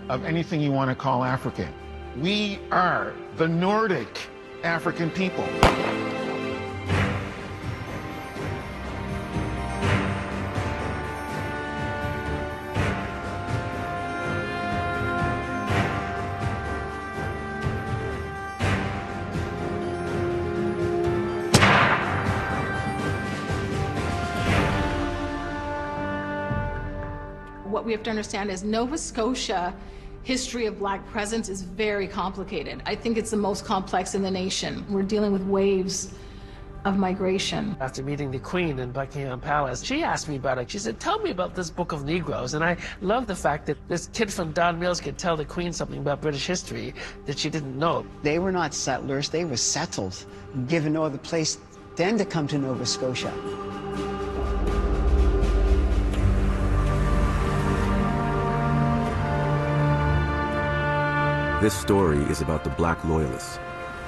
of anything you want to call African. We are the Nordic African people. What we have to understand is Nova Scotia history of Black presence is very complicated. I think it's the most complex in the nation. We're dealing with waves of migration. After meeting the Queen in Buckingham Palace, she asked me about it. She said, tell me about this Book of Negroes. And I love the fact that this kid from Don Mills could tell the Queen something about British history that she didn't know. They were not settlers, they were settled, given no other place then to come to Nova Scotia. This story is about the Black Loyalists,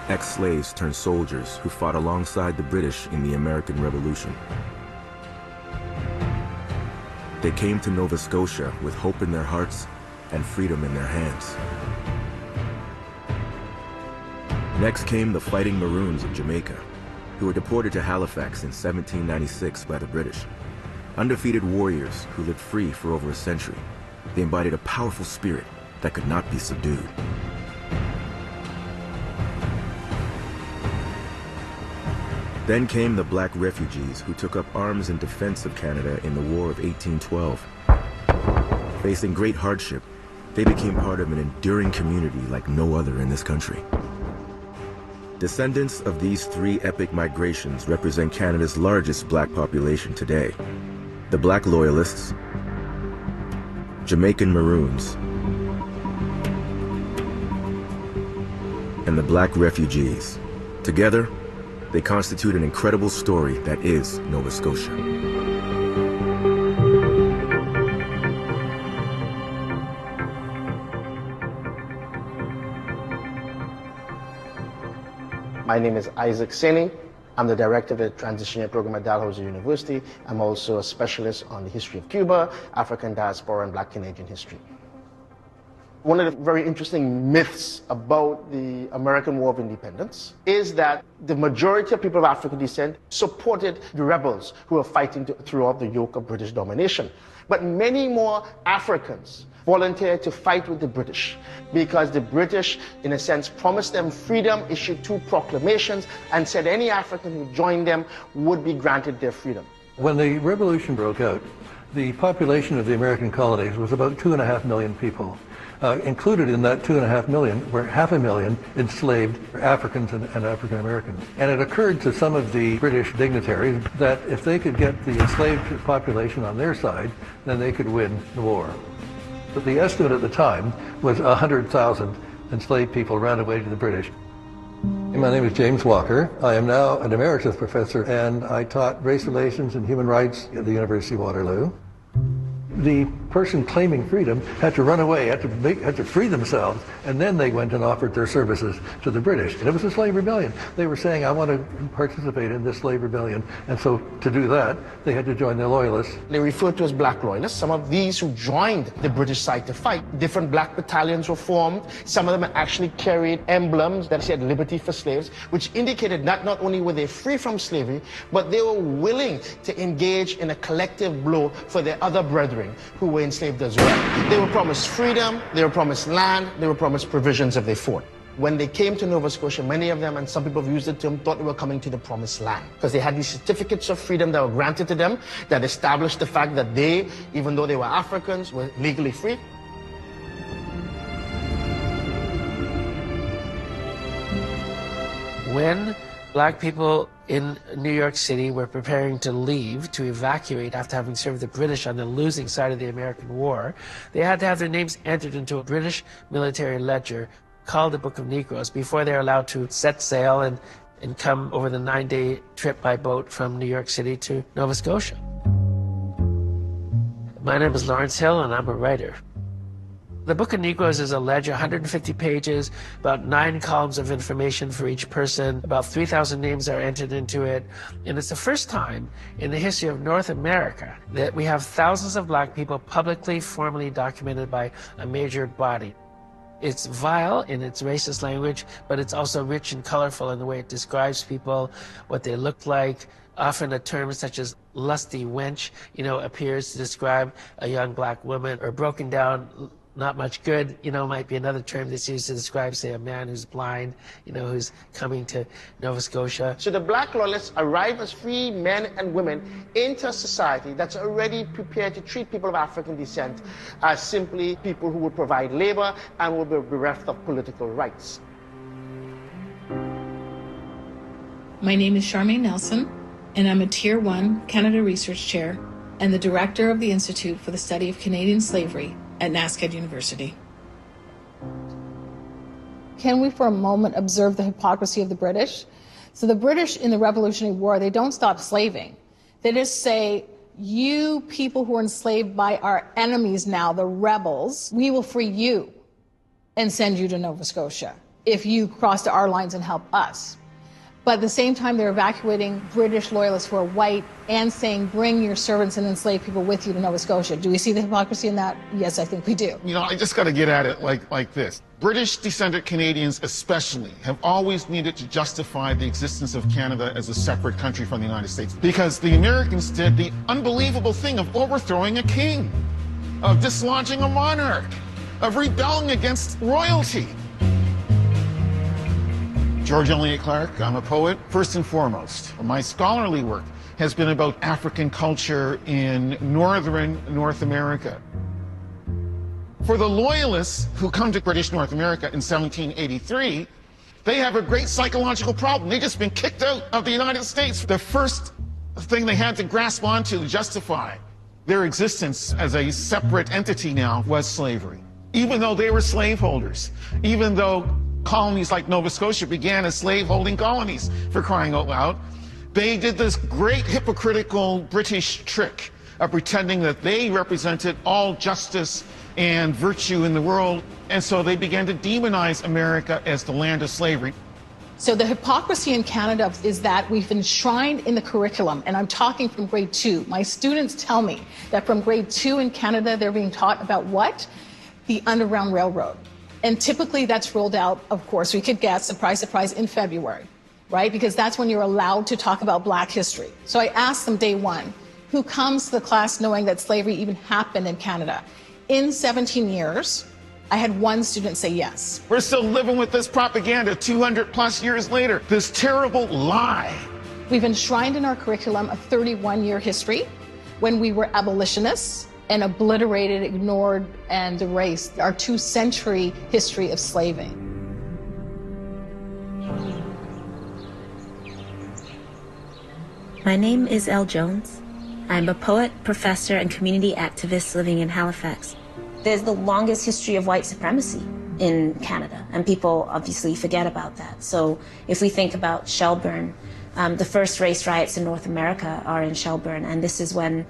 ex-slaves turned soldiers who fought alongside the British in the American Revolution. They came to Nova Scotia with hope in their hearts and freedom in their hands. Next came the Fighting Maroons of Jamaica, who were deported to Halifax in 1796 by the British. Undefeated warriors who lived free for over a century. They embodied a powerful spirit that could not be subdued. Then came the Black refugees who took up arms in defense of Canada in the War of 1812. Facing great hardship, they became part of an enduring community like no other in this country. Descendants of these three epic migrations represent Canada's largest Black population today. The Black Loyalists, Jamaican Maroons, and the Black refugees. Together, they constitute an incredible story that is Nova Scotia. My name is Isaac Sini. I'm the director of the Transition Year Program at Dalhousie University. I'm also a specialist on the history of Cuba, African diaspora, and Black Canadian history. One of the very interesting myths about the American War of Independence is that the majority of people of African descent supported the rebels who were fighting to throw off the yoke of British domination. But many more Africans volunteered to fight with the British because the British, in a sense, promised them freedom, issued 2 proclamations, and said any African who joined them would be granted their freedom. When the revolution broke out, the population of the American colonies was about 2.5 million people. Included in that 2.5 million were 500,000 enslaved Africans and African Americans. And it occurred to some of the British dignitaries that if they could get the enslaved population on their side, then they could win the war. But the estimate at the time was 100,000 enslaved people ran away to the British. My name is James Walker. I am now an emeritus professor, and I taught race relations and human rights at the University of Waterloo. The person claiming freedom had to run away, had to free themselves, and then they went and offered their services to the British. And it was a slave rebellion. They were saying, I want to participate in this slave rebellion. And so to do that, they had to join the loyalists. They referred to as Black Loyalists. Some of these who joined the British side to fight, different Black battalions were formed. Some of them actually carried emblems that said liberty for slaves, which indicated that not only were they free from slavery, but they were willing to engage in a collective blow for their other brethren who were enslaved as well. They were promised freedom, they were promised land, they were promised provisions if they fought. When they came to Nova Scotia, many of them, and some people have used the term, thought they were coming to the promised land because they had these certificates of freedom that were granted to them that established the fact that they, even though they were Africans, were legally free. When Black people in New York City were preparing to leave, to evacuate after having served the British on the losing side of the American War, they had to have their names entered into a British military ledger called the Book of Negroes before they're allowed to set sail and come over the 9-day trip by boat from New York City to Nova Scotia. My name is Lawrence Hill, and I'm a writer. The Book of Negroes is a ledger, 150 pages, about 9 columns of information for each person. About 3,000 names are entered into it. And it's the first time in the history of North America that we have thousands of black people publicly, formally documented by a major body. It's vile in its racist language, but it's also rich and colorful in the way it describes people, what they look like. Often a term such as lusty wench, appears to describe a young black woman, or broken down, not much good, might be another term that's used to describe, say, a man who's blind, who's coming to Nova Scotia. So the black loyalists arrive as free men and women into a society that's already prepared to treat people of African descent as simply people who would provide labor and will be bereft of political rights. My name is Charmaine Nelson, and I'm a Tier 1 Canada Research Chair and the Director of the Institute for the Study of Canadian Slavery at NASCAD University. Can we for a moment observe the hypocrisy of the British? So the British in the Revolutionary War, they don't stop slaving. They just say, you people who are enslaved by our enemies now, the rebels, we will free you and send you to Nova Scotia if you cross to our lines and help us. But at the same time, they're evacuating British loyalists who are white and saying, bring your servants and enslaved people with you to Nova Scotia. Do we see the hypocrisy in that? Yes, I think we do. I just got to get at it like this. British descended Canadians especially have always needed to justify the existence of Canada as a separate country from the United States, because the Americans did the unbelievable thing of overthrowing a king, of dislodging a monarch, of rebelling against royalty. George Eliot Clark, I'm a poet. First and foremost, my scholarly work has been about African culture in northern North America. For the Loyalists who come to British North America in 1783, they have a great psychological problem. They've just been kicked out of the United States. The first thing they had to grasp onto to justify their existence as a separate entity now was slavery. Even though they were slaveholders, even though colonies like Nova Scotia began as slave-holding colonies, for crying out loud, they did this great hypocritical British trick of pretending that they represented all justice and virtue in the world, and so they began to demonize America as the land of slavery. So the hypocrisy in Canada is that we've enshrined in the curriculum, and I'm talking from grade 2. My students tell me that from grade 2 in Canada, they're being taught about what? The Underground Railroad. And typically that's rolled out, of course, we could guess, surprise, surprise, in February, right? Because that's when you're allowed to talk about Black history. So I asked them day 1, who comes to the class knowing that slavery even happened in Canada? In 17 years, I had 1 student say yes. We're still living with this propaganda 200 plus years later, this terrible lie. We've enshrined in our curriculum a 31-year history when we were abolitionists, and obliterated, ignored, and erased our 2-century history of slaving. My name is Elle Jones. I'm a poet, professor, and community activist living in Halifax. There's the longest history of white supremacy in Canada, and people obviously forget about that. So if we think about Shelburne, the first race riots in North America are in Shelburne, and this is when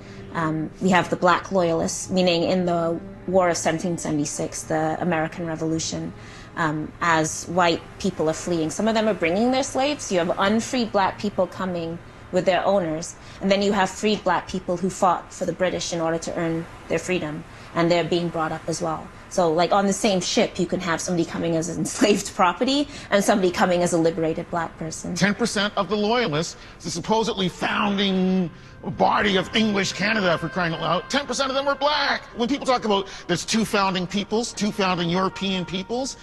we have the Black Loyalists, meaning in the War of 1776, the American Revolution, as white people are fleeing. Some of them are bringing their slaves. You have unfreed Black people coming with their owners, and then you have freed Black people who fought for the British in order to earn their freedom, and they're being brought up as well. So like on the same ship, you can have somebody coming as enslaved property and somebody coming as a liberated Black person. 10% of the Loyalists, the supposedly founding body of English Canada, for crying out loud, 10% of them were Black. When people talk about there's 2 founding peoples, 2 founding European peoples,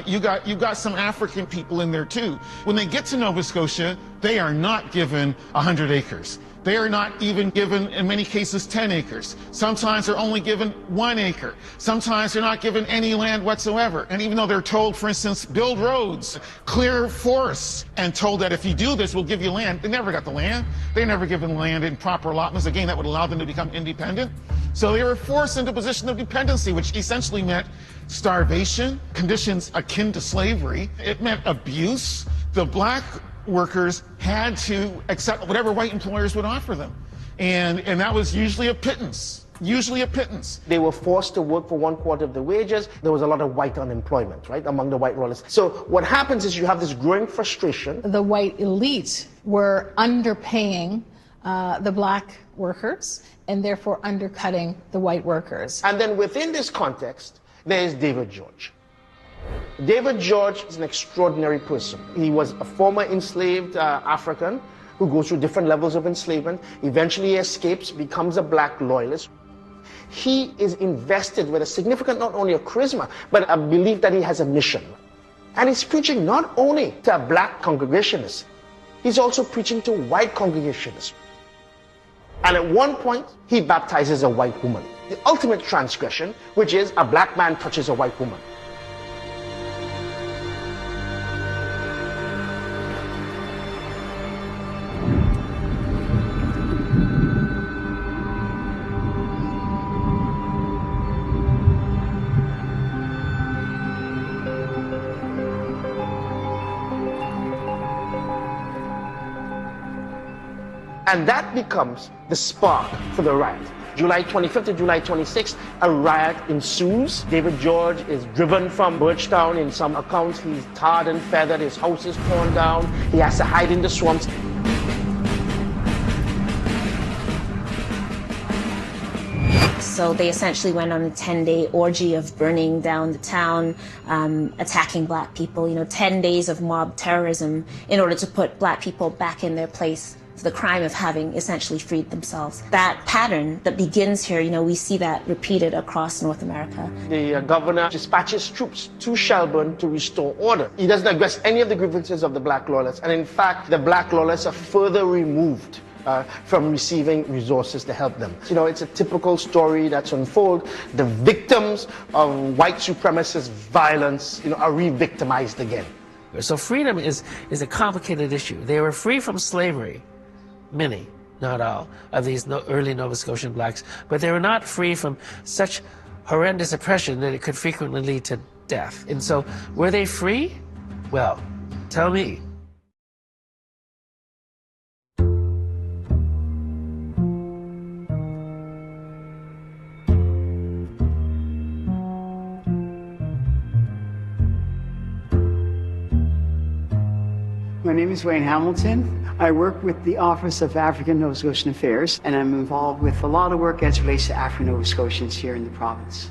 you got some African people in there too. When they get to Nova Scotia, they are not given 100 acres. They are not even given, in many cases, 10 acres. Sometimes they're only given 1 acre. Sometimes they're not given any land whatsoever. And even though they're told, for instance, build roads, clear forests, and told that if you do this, we'll give you land, they never got the land. They never given land in proper allotments. Again, that would allow them to become independent. So they were forced into a position of dependency, which essentially meant starvation, conditions akin to slavery. It meant abuse. The Black workers had to accept whatever white employers would offer them. And that was usually a pittance. usually a pittance. They were forced to work for 1/4 of the wages. There was a lot of white unemployment, right, among the white royalists. So what happens is you have this growing frustration. The white elite were underpaying the black workers and therefore undercutting the white workers. And then within this context, there is David George. David George is an extraordinary person. He was a former enslaved African who goes through different levels of enslavement, eventually escapes, becomes a black loyalist. He is invested with a significant, not only a charisma, but a belief that he has a mission. And he's preaching not only to black congregationalists, he's also preaching to white congregationalists. And at one point, he baptizes a white woman. The ultimate transgression, which is a black man touches a white woman. And that becomes the spark for the riot. July 25th to July 26th, a riot ensues. David George is driven from Birchtown. In some accounts, he's tarred and feathered. His house is torn down. He has to hide in the swamps. So they essentially went on a 10-day orgy of burning down the town, attacking black people, 10 days of mob terrorism in order to put black people back in their place for the crime of having essentially freed themselves. That pattern that begins here, we see that repeated across North America. The governor dispatches troops to Shelburne to restore order. He doesn't address any of the grievances of the black loyalists, and in fact, the black loyalists are further removed from receiving resources to help them. It's a typical story that's unfold. The victims of white supremacist violence, are re-victimized again. So freedom is a complicated issue. They were free from slavery, many, not all, of these early Nova Scotian blacks, but they were not free from such horrendous oppression that it could frequently lead to death. And so, were they free? Well, tell me. My name is Wayne Hamilton. I work with the Office of African Nova Scotian Affairs, and I'm involved with a lot of work as it relates to African Nova Scotians here in the province.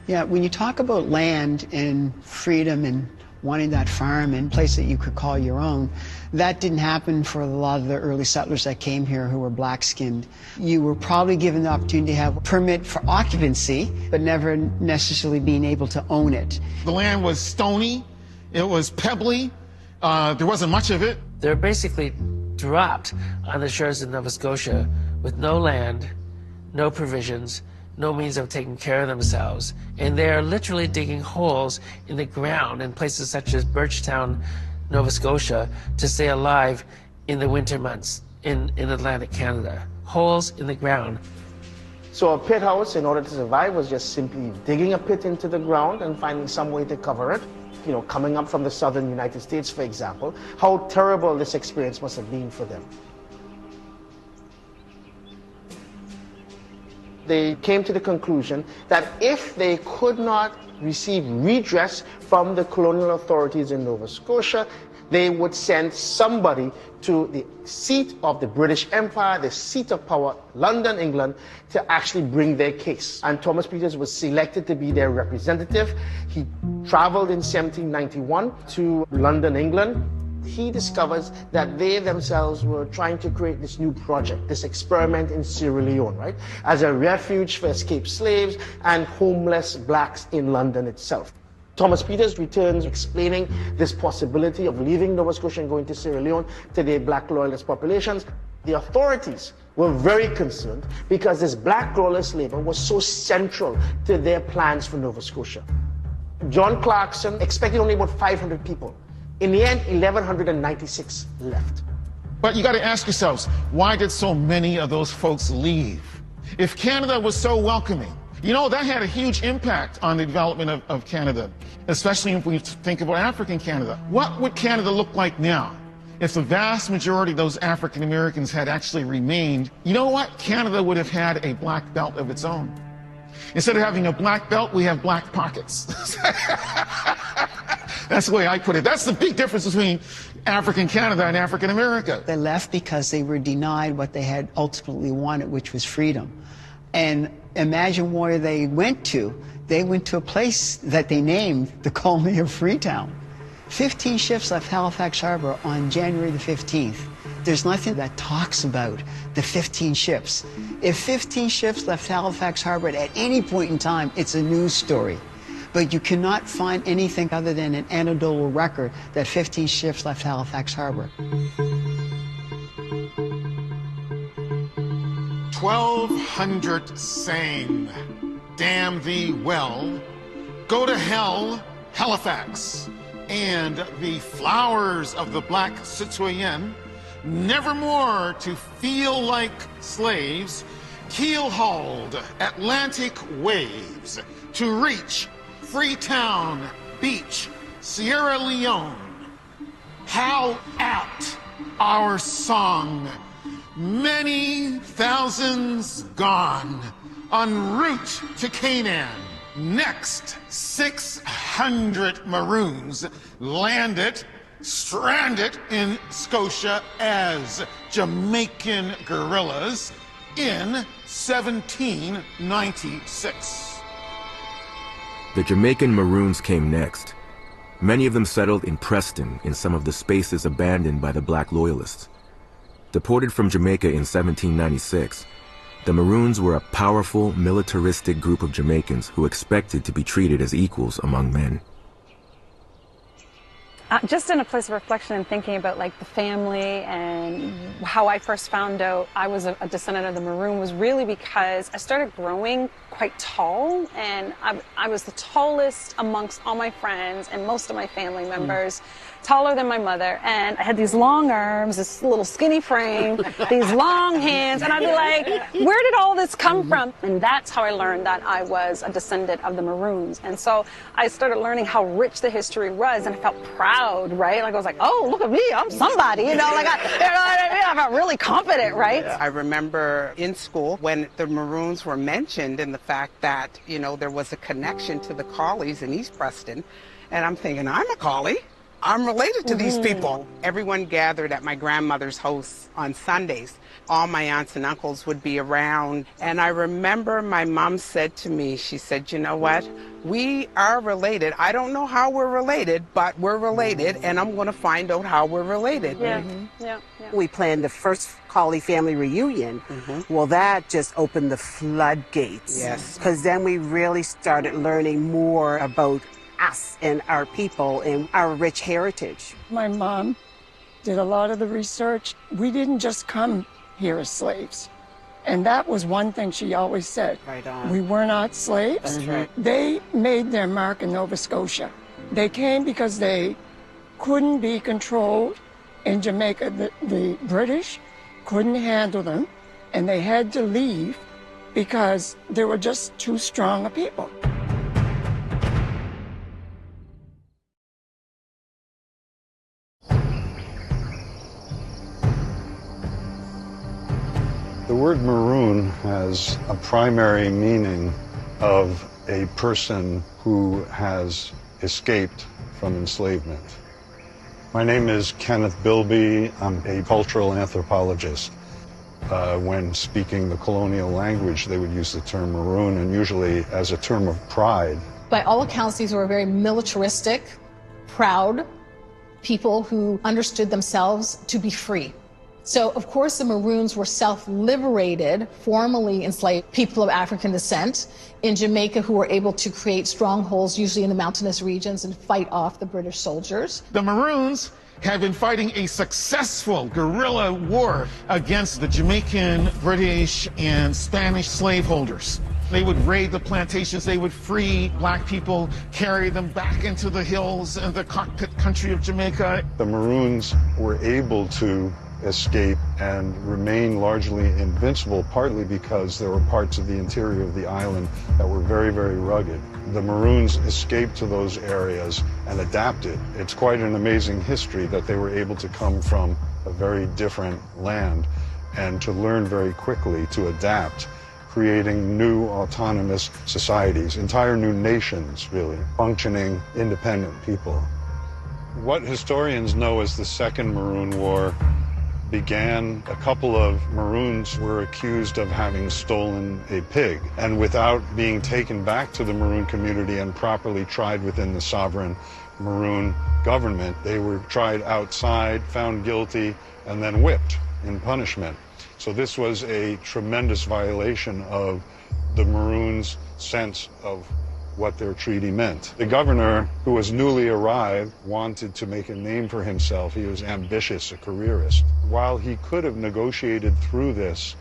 Yeah, when you talk about land and freedom and wanting that farm and place that you could call your own, that didn't happen for a lot of the early settlers that came here who were black-skinned. You were probably given the opportunity to have a permit for occupancy, but never necessarily being able to own it. The land was stony, it was pebbly, there wasn't much of it. They're basically dropped on the shores of Nova Scotia with no land, no provisions, no means of taking care of themselves. And they are literally digging holes in the ground in places such as Birchtown, Nova Scotia, to stay alive in the winter months in Atlantic Canada. Holes in the ground. So a pit house, in order to survive, was just simply digging a pit into the ground and finding some way to cover it. Coming up from the southern United States, for example, how terrible this experience must have been for them. They came to the conclusion that if they could not receive redress from the colonial authorities in Nova Scotia, they would send somebody to the seat of the British Empire, the seat of power, London, England, to actually bring their case. And Thomas Peters was selected to be their representative. He traveled in 1791 to London, England. He discovers that they themselves were trying to create this new project, this experiment in Sierra Leone, right, as a refuge for escaped slaves and homeless blacks in London itself. Thomas Peters returns explaining this possibility of leaving Nova Scotia and going to Sierra Leone to the black loyalist populations. The authorities were very concerned because this black loyalist labor was so central to their plans for Nova Scotia. John Clarkson expected only about 500 people. In the end, 1,196 left. But you got to ask yourselves, why did so many of those folks leave? If Canada was so welcoming, that had a huge impact on the development of Canada, especially if we think about African Canada. What would Canada look like now If the vast majority of those African Americans had actually remained, you know what? Canada would have had a black belt of its own. Instead of having a black belt, we have black pockets. That's the way I put it. That's the big difference between African Canada and African America. They left because they were denied what they had ultimately wanted, which was freedom. And imagine where they went to. They went to a place that they named the colony of Freetown. 15 ships left Halifax Harbor on January the 15th. There's nothing that talks about the 15 ships. If 15 ships left Halifax Harbor at any point in time, it's a news story. But you cannot find anything other than an anecdotal record that 15 ships left Halifax Harbor. 1,200 sang, damn thee well, go to hell, Halifax. And the flowers of the black citoyenne, nevermore to feel like slaves, keel-hauled Atlantic waves to reach Freetown Beach, Sierra Leone. How apt our song, many thousands gone, en route to Canaan. Next, 600 Maroons landed, stranded in Scotia as Jamaican guerrillas in 1796. The Jamaican Maroons came next. Many of them settled in Preston in some of the spaces abandoned by the black loyalists. Deported from Jamaica in 1796, the Maroons were a powerful, militaristic group of Jamaicans who expected to be treated as equals among men. Just in a place of reflection and thinking about like the family and how I first found out I was a descendant of the Maroon was really because I started growing quite tall, and I was the tallest amongst all my friends and most of my family members, taller than my mother, and I had these long arms, this little skinny frame, these long hands, and I'd be like, where did all this come from? And that's how I learned that I was a descendant of the Maroons. And so I started learning how rich the history was, and I felt proud, right? Like I was like, oh, look at me, I'm somebody, you know, like I felt really confident, right? I remember in school when the Maroons were mentioned and the fact that, you know, there was a connection to the Collies in East Preston, and I'm thinking, I'm a Collie. I'm related to these people. Everyone gathered at my grandmother's house on Sundays. All my aunts and uncles would be around. And I remember my mom said to me, she said, you know what? We are related. I don't know how we're related, but we're related, and I'm going to find out how we're related. Yeah. Yeah. We planned the first Collie family reunion. Well, that just opened the floodgates. Yes. Because then we really started learning more about us and our people and our rich heritage. My mom did a lot of the research. We didn't just come here as slaves. And that was one thing she always said. Right on. We were not slaves. That's right. They made their mark in Nova Scotia. They came because they couldn't be controlled in Jamaica. The British couldn't handle them, and they had to leave because they were just too strong a people. The word maroon has a primary meaning of a person who has escaped from enslavement. My name is Kenneth Bilby. I'm a cultural anthropologist. When speaking the colonial language, they would use the term maroon, and usually as a term of pride. By all accounts, these were very militaristic, proud people who understood themselves to be free. So, of course, the Maroons were self-liberated, formerly enslaved people of African descent in Jamaica who were able to create strongholds, usually in the mountainous regions, and fight off the British soldiers. The Maroons have been fighting a successful guerrilla war against the Jamaican, British, and Spanish slaveholders. They would raid the plantations, they would free black people, carry them back into the hills and the cockpit country of Jamaica. The Maroons were able to escape and remain largely invincible, partly because there were parts of the interior of the island that were very, very rugged. The Maroons escaped to those areas and adapted. It's quite an amazing history that they were able to come from a very different land and to learn very quickly to adapt, creating new autonomous societies, entire new nations, really, functioning, independent people. What historians know as the Second Maroon War began. A couple of Maroons were accused of having stolen a pig, and without being taken back to the Maroon community and properly tried within the sovereign Maroon government, they were tried outside, found guilty, and then whipped in punishment. So this was a tremendous violation of the Maroons' sense of what their treaty meant. The governor, who was newly arrived, wanted to make a name for himself. He was ambitious, a careerist. While he could have negotiated through this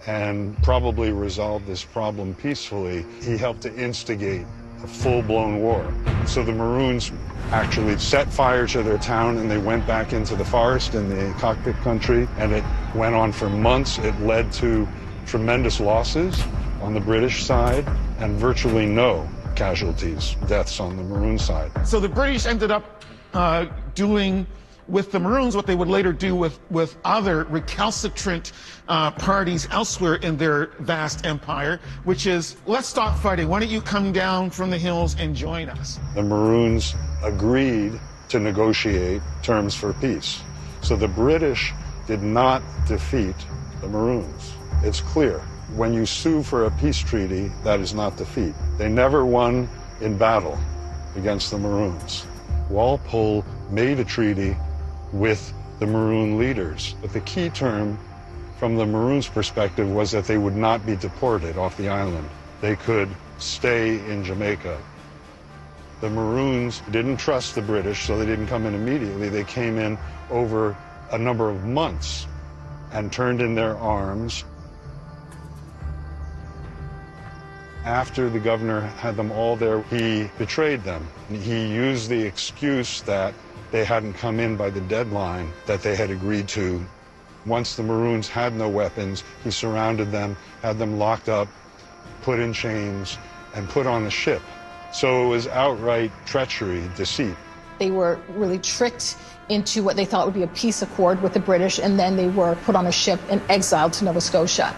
and probably resolved this problem peacefully, he helped to instigate a full-blown war. So the Maroons actually set fire to their town and they went back into the forest in the cockpit country, and it went on for months. It led to tremendous losses on the British side and virtually no casualties, deaths on the Maroon side. So the British ended up doing with the Maroons what they would later do with other recalcitrant parties elsewhere in their vast empire, which is, let's stop fighting. Why don't you come down from the hills and join us? The Maroons agreed to negotiate terms for peace. So the British did not defeat the Maroons. It's clear. When you sue for a peace treaty, that is not defeat. They never won in battle against the Maroons. Walpole made a treaty with the Maroon leaders, but the key term from the Maroons' perspective was that they would not be deported off the island. They could stay in Jamaica. The Maroons didn't trust the British, so they didn't come in immediately. They came in over a number of months and turned in their arms. After the governor had them all there, he betrayed them. He used the excuse that they hadn't come in by the deadline that they had agreed to. Once the Maroons had no weapons, he surrounded them, had them locked up, put in chains, and put on a ship. So it was outright treachery, deceit. They were really tricked into what they thought would be a peace accord with the British, and then they were put on a ship and exiled to Nova Scotia.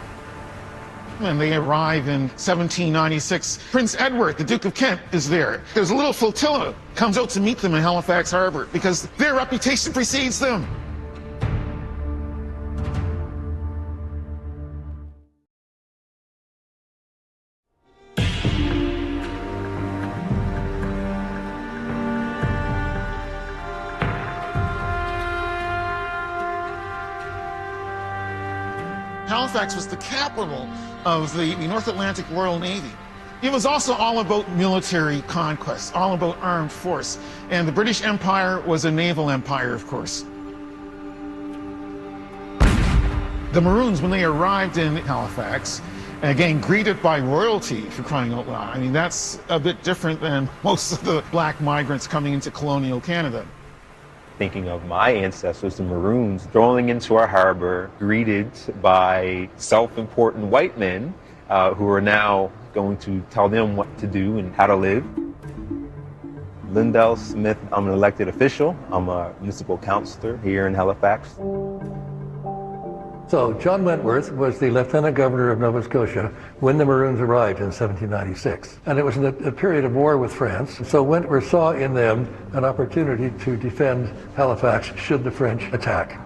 When they arrive in 1796, Prince Edward, the Duke of Kent, is there. There's a little flotilla comes out to meet them in Halifax Harbor because their reputation precedes them. Halifax was the capital of the North Atlantic Royal Navy. It was also all about military conquest, all about armed force. And the British Empire was a naval empire, of course. The Maroons, when they arrived in Halifax, again, greeted by royalty, for crying out loud. I mean, that's a bit different than most of the black migrants coming into colonial Canada. Thinking of my ancestors, the Maroons, strolling into our harbor, greeted by self-important white men who are now going to tell them what to do and how to live. Lindell Smith, I'm an elected official. I'm a municipal councilor here in Halifax. So John Wentworth was the Lieutenant Governor of Nova Scotia when the Maroons arrived in 1796. And it was in a period of war with France. So Wentworth saw in them an opportunity to defend Halifax should the French attack.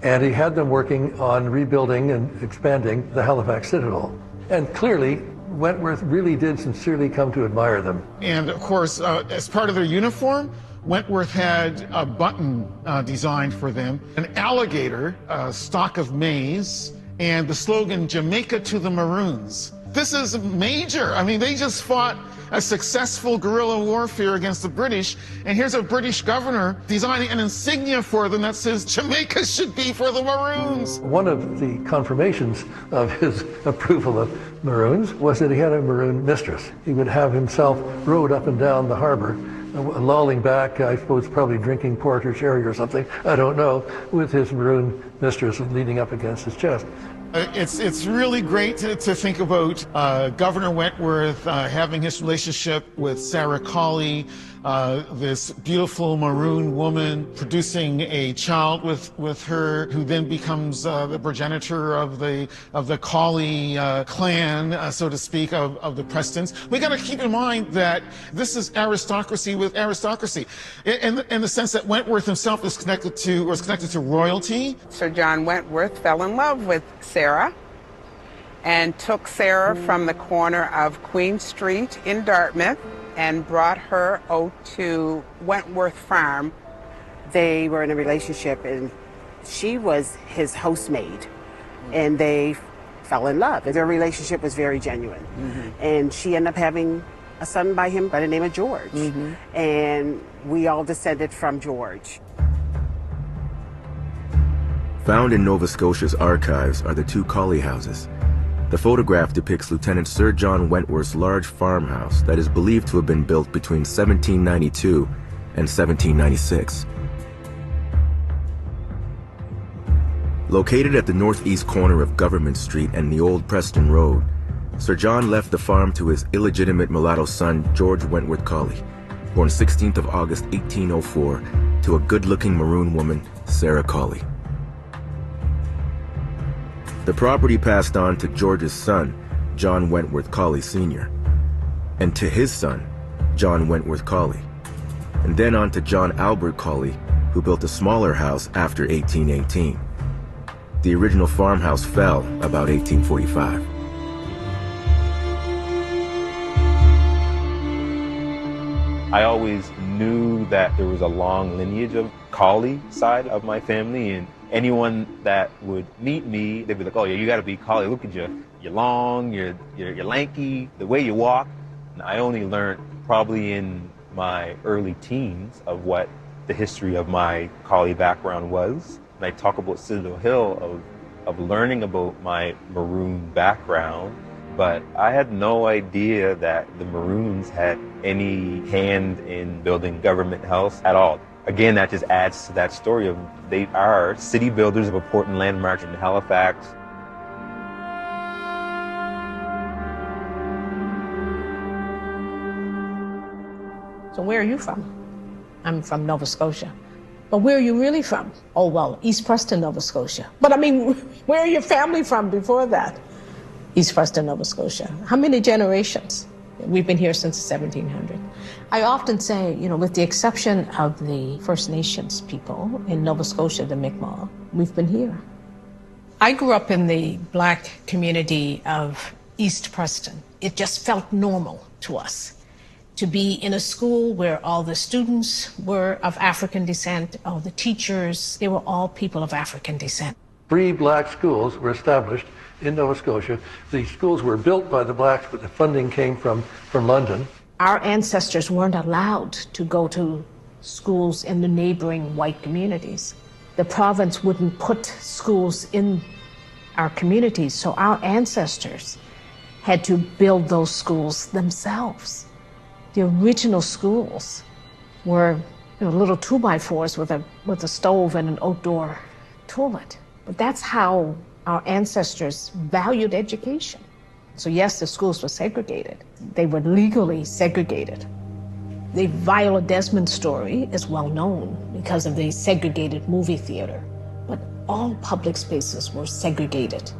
And he had them working on rebuilding and expanding the Halifax Citadel. And clearly, Wentworth really did sincerely come to admire them. And of course, as part of their uniform, Wentworth had a button designed for them, an alligator, a stalk of maize, and the slogan, Jamaica to the Maroons. This is major. I mean, they just fought a successful guerrilla warfare against the British, and here's a British governor designing an insignia for them that says Jamaica should be for the Maroons. One of the confirmations of his approval of Maroons was that he had a Maroon mistress. He would have himself rowed up and down the harbor lolling back, I suppose probably drinking port or sherry or something, I don't know, with his maroon mistress leaning up against his chest. It's really great to think about Governor Wentworth having his relationship with Sarah Colley, this beautiful maroon woman, producing a child with her, who then becomes the progenitor of the Colley clan, so to speak, of the Prestons. We got to keep in mind that this is aristocracy with aristocracy, in the sense that Wentworth himself was connected to royalty. Sir John Wentworth fell in love with Sarah and took Sarah from the corner of Queen Street in Dartmouth and brought her out to Wentworth Farm. They were in a relationship and she was his housemaid and they fell in love. Their relationship was very genuine. And she ended up having a son by him by the name of George. And we all descended from George. Found in Nova Scotia's archives are the two Colley houses. The photograph depicts Lieutenant Sir John Wentworth's large farmhouse that is believed to have been built between 1792 and 1796. Located at the northeast corner of Government Street and the Old Preston Road, Sir John left the farm to his illegitimate mulatto son, George Wentworth Colley, born 16th of August 1804, to a good-looking maroon woman, Sarah Colley. The property passed on to George's son, John Wentworth Colley Sr., and to his son, John Wentworth Colley, and then on to John Albert Colley, who built a smaller house after 1818. The original farmhouse fell about 1845. I always knew that there was a long lineage of Colley side of my family, and anyone that would meet me, they'd be like, oh yeah, you gotta be Colley, look at you. You're long, you're lanky, the way you walk. And I only learned probably in my early teens of what the history of my Colley background was. And I talk about Citadel Hill of learning about my maroon background, but I had no idea that the Maroons had any hand in building Government House at all. Again, that just adds to that story of they are city builders of important landmarks in Halifax. So where are you from? I'm from Nova Scotia. But where are you really from? Oh, well, East Preston, Nova Scotia. But I mean, where are your family from before that? East Preston, Nova Scotia. How many generations? We've been here since 1700. I often say, you know, with the exception of the First Nations people in Nova Scotia, the Mi'kmaq, we've been here. I grew up in the Black community of East Preston. It just felt normal to us to be in a school where all the students were of African descent, all the teachers, they were all people of African descent. 3 black schools were established in Nova Scotia. The schools were built by the blacks, but the funding came from London. Our ancestors weren't allowed to go to schools in the neighboring white communities. The province wouldn't put schools in our communities, so our ancestors had to build those schools themselves. The original schools were, you know, little 2x4s with a stove and an outdoor toilet. But that's how our ancestors valued education. So yes, the schools were segregated. They were legally segregated. The Viola Desmond story is well known because of the segregated movie theater. But all public spaces were segregated.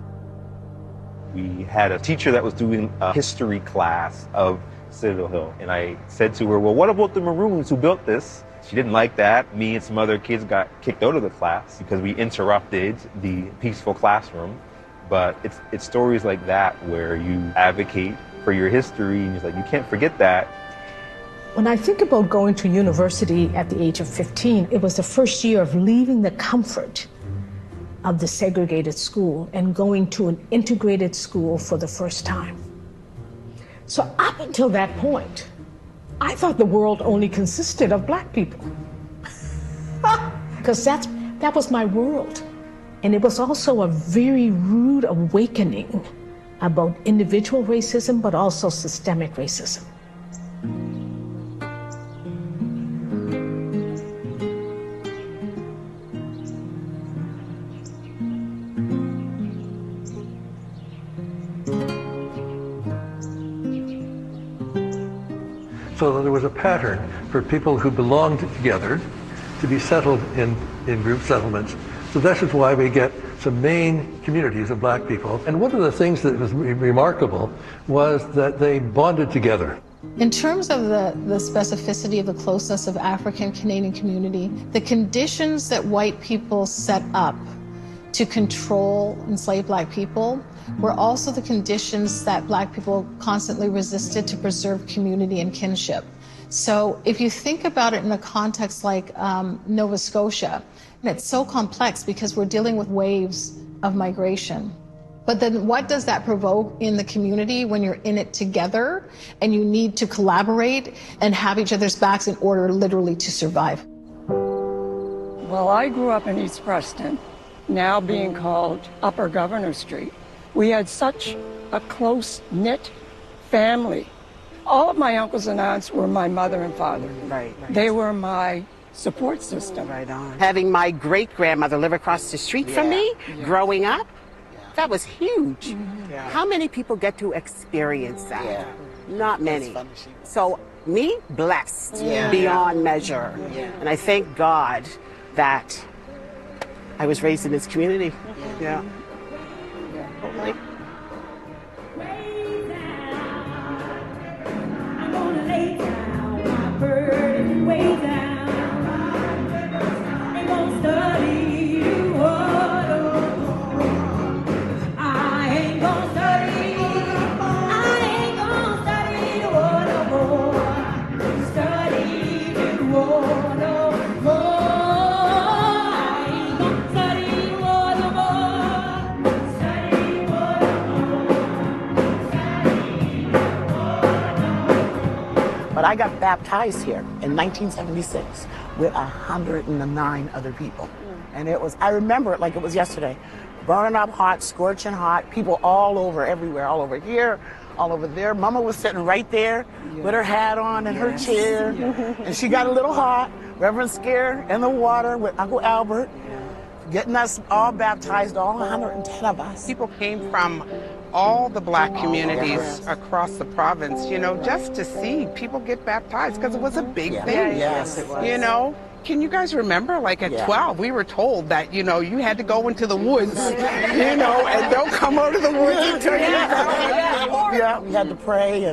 We had a teacher that was doing a history class of Citadel Hill. And I said to her, well, what about the Maroons who built this? She didn't like that. Me and some other kids got kicked out of the class because we interrupted the peaceful classroom. But it's stories like that where you advocate for your history and it's like, you can't forget that. When I think about going to university at the age of 15, it was the first year of leaving the comfort of the segregated school and going to an integrated school for the first time. So up until that point, I thought the world only consisted of black people. Because that was my world. And it was also a very rude awakening about individual racism, but also systemic racism. So there was a pattern for people who belonged together to be settled in group settlements. So this is why we get some main communities of black people. And one of the things that was remarkable was that they bonded together. In terms of the specificity of the closeness of African Canadian community, the conditions that white people set up to control enslaved black people were also the conditions that black people constantly resisted to preserve community and kinship. So if you think about it in a context like Nova Scotia, and it's so complex because we're dealing with waves of migration. But then what does that provoke in the community when you're in it together and you need to collaborate and have each other's backs in order literally to survive? Well, I grew up in East Preston, now being called Upper Governor Street. We had such a close-knit family. All of my uncles and aunts were my mother and father. Right. They were my support system. Right on. Having my great-grandmother live across the street from me, growing up, that was huge. How many people get to experience that? Not many. So me, blessed beyond measure. And I thank God that I was raised in this community. Yeah. Totally. I'm gonna lay down my burden way down. I'm gonna study the word of God. I ain't gonna study the word of God. Study the word of God. I ain't gonna study the word of God. Study the word of God. But I got baptized here in 1976 with 109 other people. And it was, I remember it like it was yesterday. Burning up hot, scorching hot, people all over, everywhere, all over here, all over there. Mama was sitting right there with her hat on and her chair. And she got a little hot. Reverend Scare in the water with Uncle Albert, getting us all baptized, all 110 of us. People came from all the black communities across the province, you know, just to see people get baptized, because it was a big thing. Yes, it was. You know, can you guys remember, like at 12, we were told that, you know, you had to go into the woods, you know, and don't come out of the woods until you're Yeah, we had to pray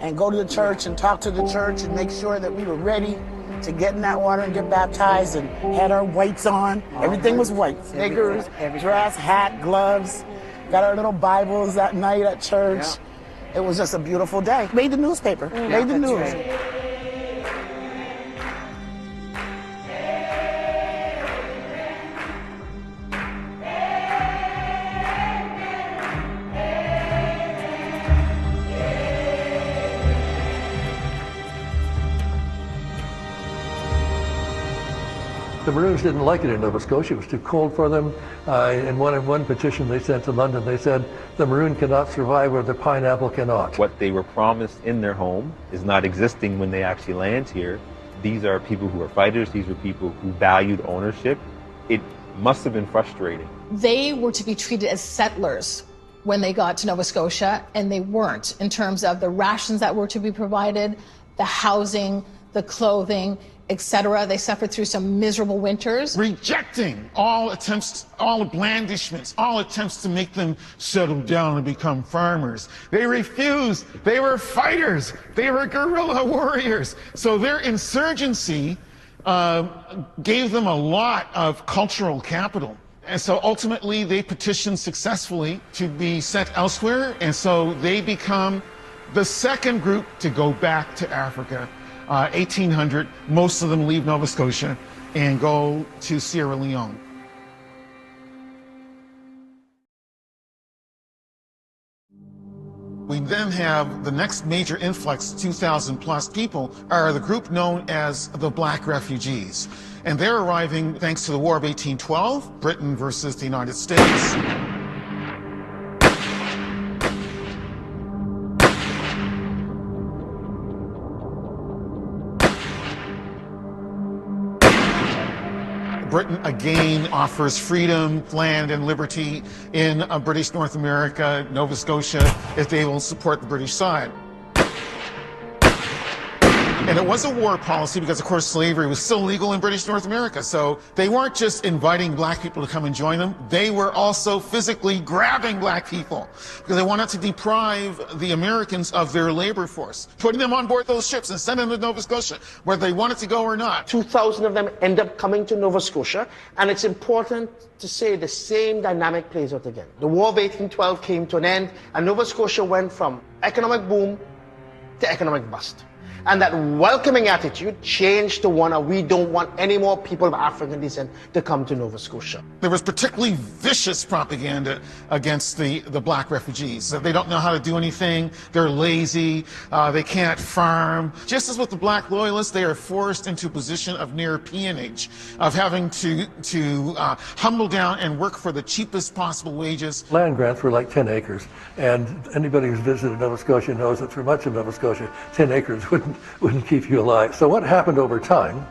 and go to the church and talk to the church and make sure that we were ready to get in that water and get baptized, and had our whites on. Everything was white. Sneakers, dress, hat, gloves. Got our little Bibles that night at church. It was just a beautiful day. Made the newspaper. Made the news. The Maroons didn't like it in Nova Scotia. It was too cold for them. In one petition they sent to London, they said, the Maroon cannot survive where the pineapple cannot. What they were promised in their home is not existing when they actually land here. These are people who are fighters. These are people who valued ownership. It must have been frustrating. They were to be treated as settlers when they got to Nova Scotia, and they weren't in terms of the rations that were to be provided, the housing, the clothing, etc. They suffered through some miserable winters. Rejecting all attempts, all blandishments, all attempts to make them settle down and become farmers. They refused. They were fighters. They were guerrilla warriors. So their insurgency gave them a lot of cultural capital. And so ultimately they petitioned successfully to be sent elsewhere. And so they become the second group to go back to Africa. 1800, most of them leave Nova Scotia and go to Sierra Leone. We then have the next major influx, 2,000 plus people, are the group known as the Black Refugees. And they're arriving thanks to the War of 1812, Britain versus the United States. Britain again offers freedom, land, and liberty in British North America, Nova Scotia, if they will support the British side. And it was a war policy because, of course, slavery was still legal in British North America. So they weren't just inviting black people to come and join them. They were also physically grabbing black people because they wanted to deprive the Americans of their labor force, putting them on board those ships and sending them to Nova Scotia, whether they wanted to go or not. 2,000 of them end up coming to Nova Scotia, and it's important to say the same dynamic plays out again. The War of 1812 came to an end, and Nova Scotia went from economic boom to economic bust. And that welcoming attitude changed to one of we don't want any more people of African descent to come to Nova Scotia. There was particularly vicious propaganda against the black refugees. That they don't know how to do anything, they're lazy, they can't farm. Just as with the black loyalists, they are forced into a position of near peonage, of having to humble down and work for the cheapest possible wages. Land grants were like 10 acres, and anybody who's visited Nova Scotia knows that for much of Nova Scotia, 10 acres wouldn't keep you alive. So what happened over time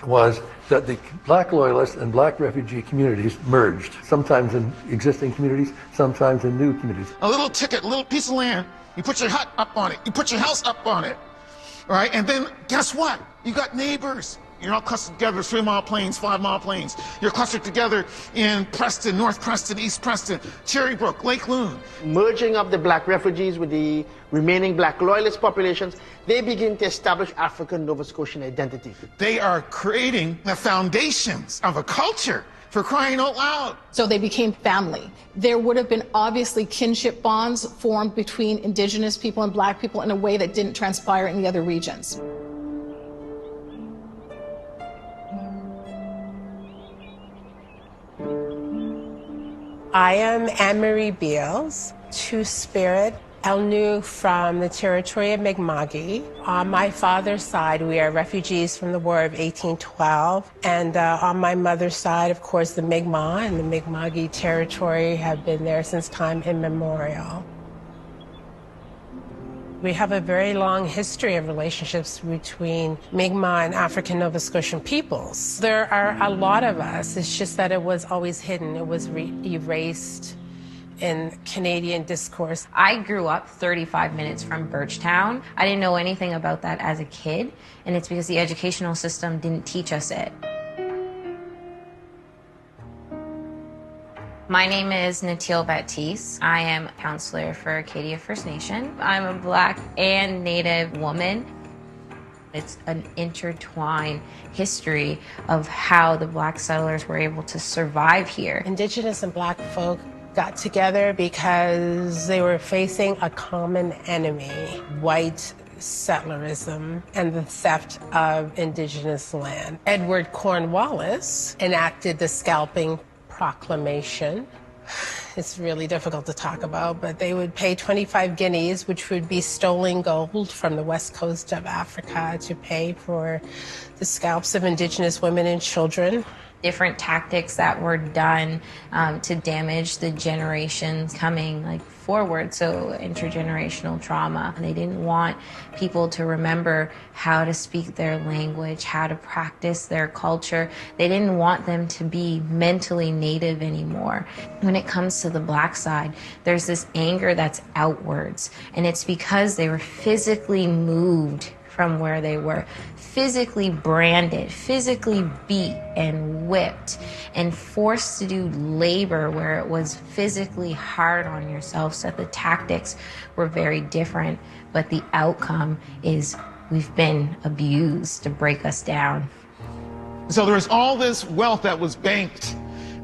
was that the black loyalist and black refugee communities merged, sometimes in existing communities, sometimes in new communities. A little ticket, a little piece of land, you put your hut up on it, you put your house up on it, all right? And then guess what? You got neighbors. You're all clustered together, 3 Mile Plains, 5 Mile Plains. You're clustered together in Preston, North Preston, East Preston, Cherrybrook, Lake Loon. Merging up the black refugees with the remaining black loyalist populations, they begin to establish African Nova Scotian identity. They are creating the foundations of a culture, for crying out loud. So they became family. There would have been obviously kinship bonds formed between Indigenous people and black people in a way that didn't transpire in the other regions. I am Anne-Marie Beals, Two-Spirit, Elnu from the territory of Mi'kma'ki. On my father's side, we are refugees from the War of 1812. And on my mother's side, of course, the Mi'kmaq and the Mi'kma'ki territory have been there since time immemorial. We have a very long history of relationships between Mi'kmaq and African Nova Scotian peoples. There are a lot of us. It's just that it was always hidden. It was erased in Canadian discourse. I grew up 35 minutes from Birchtown. I didn't know anything about that as a kid, and it's because the educational system didn't teach us it. My name is Natil Baptiste. I am a counselor for Acadia First Nation. I'm a Black and Native woman. It's an intertwined history of how the Black settlers were able to survive here. Indigenous and Black folk got together because they were facing a common enemy, white settlerism and the theft of Indigenous land. Edward Cornwallis enacted the Scalping Proclamation. It's really difficult to talk about, but they would pay 25 guineas, which would be stolen gold from the west coast of Africa, to pay for the scalps of Indigenous women and children. Different tactics that were done to damage the generations coming forward, so intergenerational trauma. They didn't want people to remember how to speak their language, how to practice their culture. They didn't want them to be mentally native anymore. When it comes to the Black side, there's this anger that's outwards, and it's because they were physically moved from where they were, physically branded, physically beat and whipped, and forced to do labor where it was physically hard on yourself. So the tactics were very different, but the outcome is we've been abused to break us down. So there was all this wealth that was banked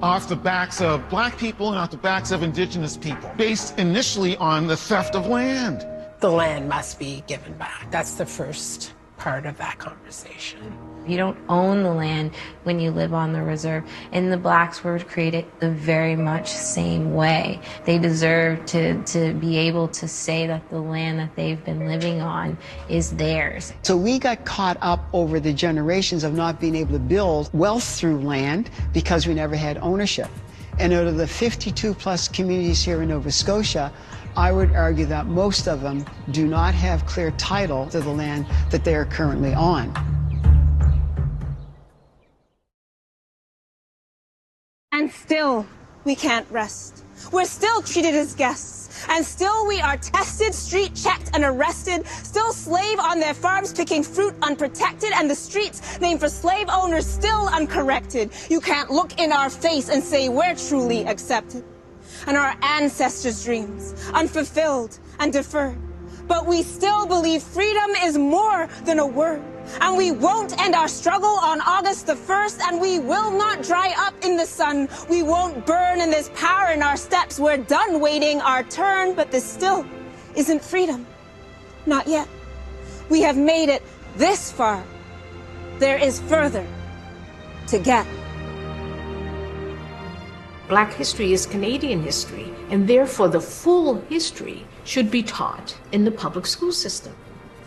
off the backs of Black people and off the backs of Indigenous people, based initially on the theft of land. The land must be given back. That's the first part of that conversation. You don't own the land when you live on the reserve, and the Blacks were created the very much same way. They deserve to be able to say that the land that they've been living on is theirs. So we got caught up over the generations of not being able to build wealth through land because we never had ownership. And out of the 52 plus communities here in Nova Scotia, I would argue that most of them do not have clear title to the land that they are currently on. And still, we can't rest. We're still treated as guests. And still we are tested, street checked, and arrested. Still slave on their farms picking fruit unprotected. And the streets named for slave owners still uncorrected. You can't look in our face and say we're truly accepted. And our ancestors' dreams, unfulfilled and deferred. But we still believe freedom is more than a word. And we won't end our struggle on August the 1st, and we will not dry up in the sun. We won't burn, and there's power in our steps. We're done waiting our turn, but this still isn't freedom. Not yet. We have made it this far. There is further to get. Black history is Canadian history, and therefore the full history should be taught in the public school system.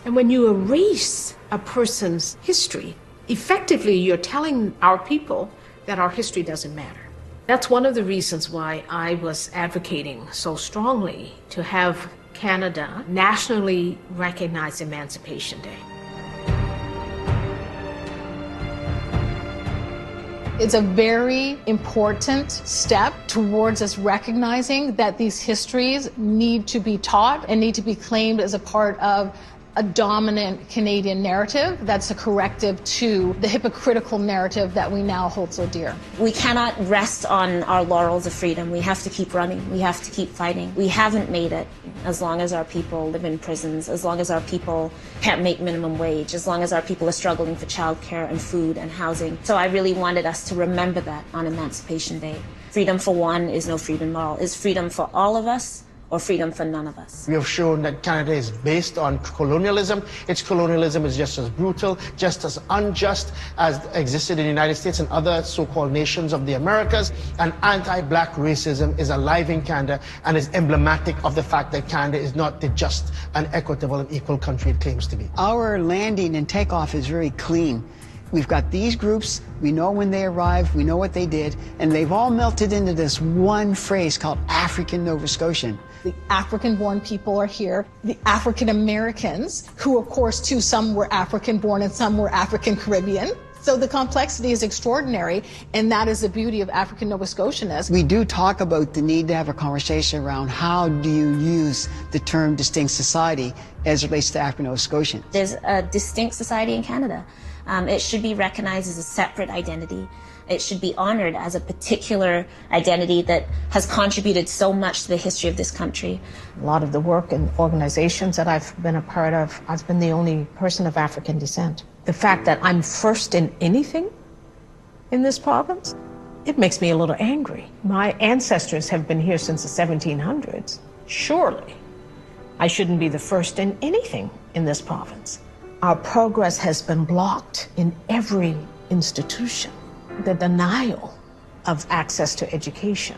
And when you erase a person's history, effectively you're telling our people that our history doesn't matter. That's one of the reasons why I was advocating so strongly to have Canada nationally recognize Emancipation Day. It's a very important step towards us recognizing that these histories need to be taught and need to be claimed as a part of a dominant Canadian narrative that's a corrective to the hypocritical narrative that we now hold so dear. We cannot rest on our laurels of freedom. We have to keep running. We have to keep fighting. We haven't made it as long as our people live in prisons, as long as our people can't make minimum wage, as long as our people are struggling for childcare and food and housing. So I really wanted us to remember that on Emancipation Day. Freedom for one is no freedom at all. It's freedom for all of us, or freedom for none of us. We have shown that Canada is based on colonialism. Its colonialism is just as brutal, just as unjust as existed in the United States and other so-called nations of the Americas. And anti-black racism is alive in Canada and is emblematic of the fact that Canada is not the just and equitable and equal country it claims to be. Our landing and takeoff is very clean. We've got these groups, we know when they arrived, we know what they did, and they've all melted into this one phrase called African Nova Scotian. The African-born people are here. The African Americans, who of course too, some were African-born and some were African Caribbean. So the complexity is extraordinary, and that is the beauty of African Nova Scotianness. We do talk about the need to have a conversation around how do you use the term distinct society as it relates to African Nova Scotians. There's a distinct society in Canada. It should be recognized as a separate identity. It should be honored as a particular identity that has contributed so much to the history of this country. A lot of the work and organizations that I've been a part of, I've been the only person of African descent. The fact that I'm first in anything in this province, it makes me a little angry. My ancestors have been here since the 1700s. Surely, I shouldn't be the first in anything in this province. Our progress has been blocked in every institution. The denial of access to education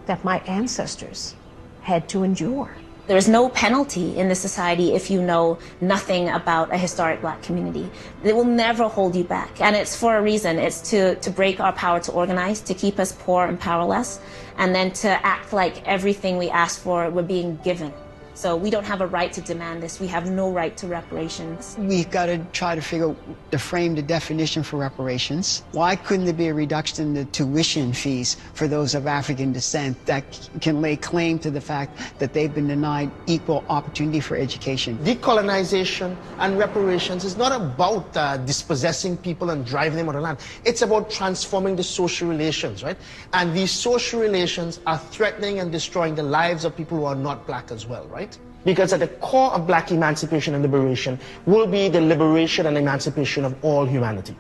that my ancestors had to endure. There is no penalty in this society if you know nothing about a historic black community. It will never hold you back. And it's for a reason. It's to break our power to organize, to keep us poor and powerless, and then to act like everything we ask for we're being given. So we don't have a right to demand this. We have no right to reparations. We've got to try to figure out to frame the definition for reparations. Why couldn't there be a reduction in the tuition fees for those of African descent that can lay claim to the fact that they've been denied equal opportunity for education? Decolonization and reparations is not about dispossessing people and driving them out of land. It's about transforming the social relations, right? And these social relations are threatening and destroying the lives of people who are not black as well, right? Because at the core of black emancipation and liberation will be the liberation and emancipation of all humanity.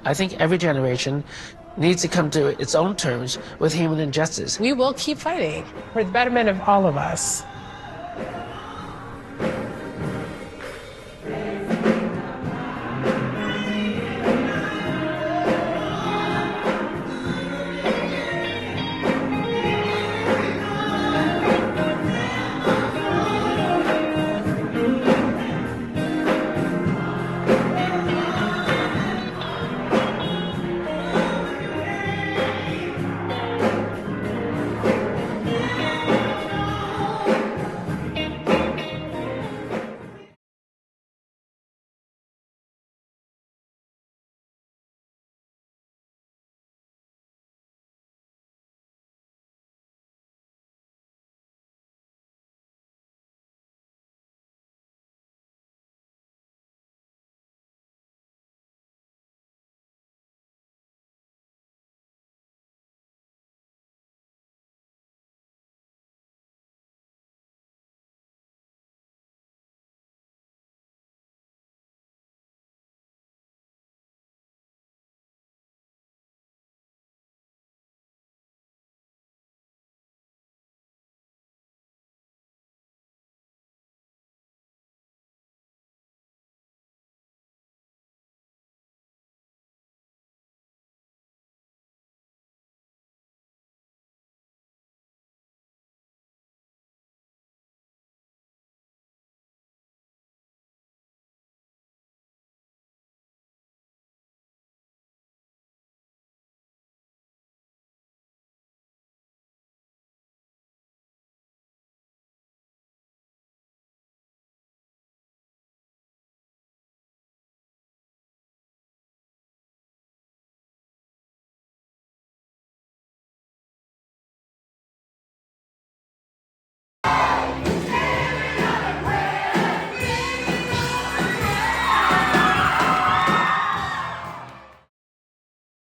I think every generation needs to come to its own terms with human injustice. We will keep fighting for the betterment of all of us.